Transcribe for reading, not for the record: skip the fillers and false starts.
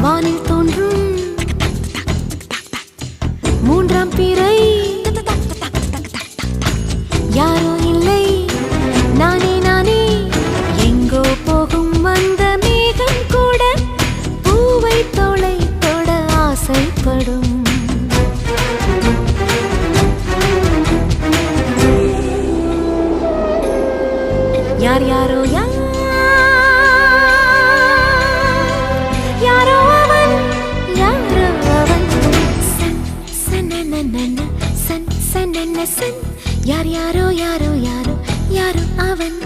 வானில் தோன்றும் மூன்றாம் பிறை யாரோ இல்லை நானே நானே எங்கோ போகும் அந்த மேகம் கூட பூவை தோளை தொட ஆசைப்படும் யார் யாரோ யாரோ அவன் யாரோ அவன் சன் சனனனன சன் சனன சன் யார் யாரோ யாரோ யாரோ யாரோ அவன்